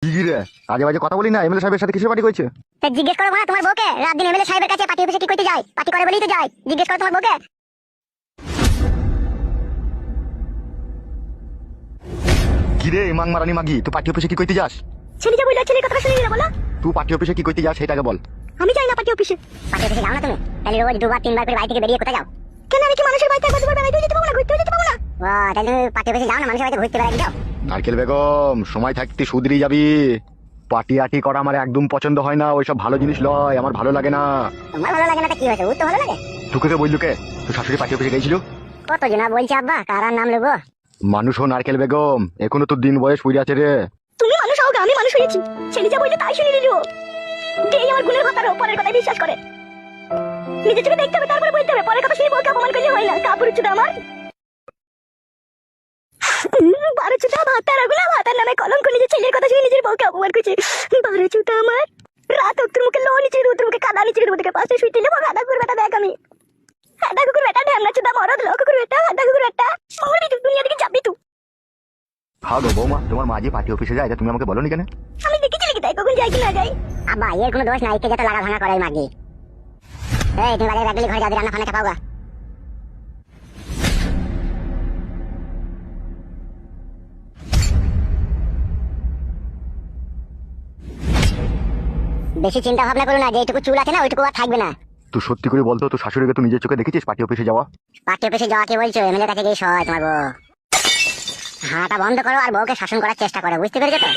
কি রে, আজে বাজে কথা বলি না। এমএলএ সাহেবের সাথে কিসের পার্টি করছে? তা জিজ্ঞেস করো না তোমার বউকে, রাত দিন এমএলএ সাহেবের কাছে পার্টি অফিসে কি করতে যায়? পার্টি করে বলেই তো যায়। জিজ্ঞেস করো তোমার বউকে। কি রে মাং মারানি মাগি, তুই পার্টি অফিসে কি করতে যাস? ছেলে যা বললো, ছেলের কথা শুনে না বলো। তুই পার্টি অফিসে কি করতে যাস সেটাকে বল। আমি যাই না পার্টি অফিসে। পার্টি অফিসে যাও না তুমি? তাহলে রোজ দুবার তিনবার করে বাড়ি থেকে বেরিয়ে কোথায় যাও? কেন আমি কি মানুষের বাড়িতে একবার দুবার বেড়াইতে যেতে পাবো না? ঘুরতে যেতে পাবো না? ও তাহলে তুমি পার্টি অফিসে যাও না, মানুষের বাড়িতে ঘুরতে বেড়াতে যাও? নারকেল বেগম, সময় থাকতে সুধরি যাবি। পার্টি আটি করা আমার একদম পছন্দ হয় না। ওইসব ভালো জিনিস লয়, আমার ভালো লাগে না। তোমার ভালো লাগে না? তা কি হয়েছে? ও তো ভালো লাগে। তোকে কে বললো কে? তোর শাশুড়ি পার্টি অফিসে গেছিল? কত জনা বলছে আব্বা, কার আর নাম নেবো? মানুষ হো নারকেল বেগম, এখনো তোর দিন বয়স পড়ে আছে রে। তুমি মানুষ হও, আমি মানুষ হয়েছি। ছেলে যা বললো তাই শুনে নিলো। এই আমার গুণের কথা পরের কথায় বিশ্বাস করে। নিজের চোখে দেখতে হবে, তারপরে বলতে হবে। পরের কথা শুনে বউকে অপমান করলে হয় না। কাপড় চুদা আমার বারো চুদা ভাতার আগুলা, ভাতার নামে কলঙ্ক। নিজের ছেলের কথা শুনে নিজের বউকে অপমান করছে। বারো চুদা আমার। রাত হোক তোর মুখে লো নিচে দেবো, তোর মুখে কাদা নিচে দেবো, তোকে পাশে শুইতে নেবো। হাদা কুকুর বেটা দেখ আমি। হাদা কুকুর বেটা, ঢ্যামনা চুদা মরদ, লো কুকুর বেটা, হাদা কুকুর বেটা। মরবি তুই, দুনিয়া থেকে যাবি তুই। ভালো বৌমা, তোমার মা যে পার্টি অফিসে যায়, এটা তুমি আমাকে বলোনি কেন? আমি দেখেছি কি তাই, কখন যাই কি না যাই। আব্বা এর কোনো দোষ নাই, কে যত লাগা ভাঙা করে মাগি। এই তুমি বাড়ির ব্যাগলি ঘরে যাবি, রান্না ফান্না চাপাওগা। বেশি চিন্তা ভাবনা করো না, যেটুকু চুল আছে না ওইটুকু আর থাকবে না। তুই সত্যি করে বলতো, তোর শাশুড়িকে তুই নিজের চোখে দেখেছিস পার্টি অফিসে যাওয়া? পার্টি অফিসে যাওয়া কি বলছো? এমএলএ কাছে গিয়ে সয় তোমার বউ। হাঁটা বন্ধ করো আর বউকে শাসন করার চেষ্টা করো, বুঝতে পেরেছো তো?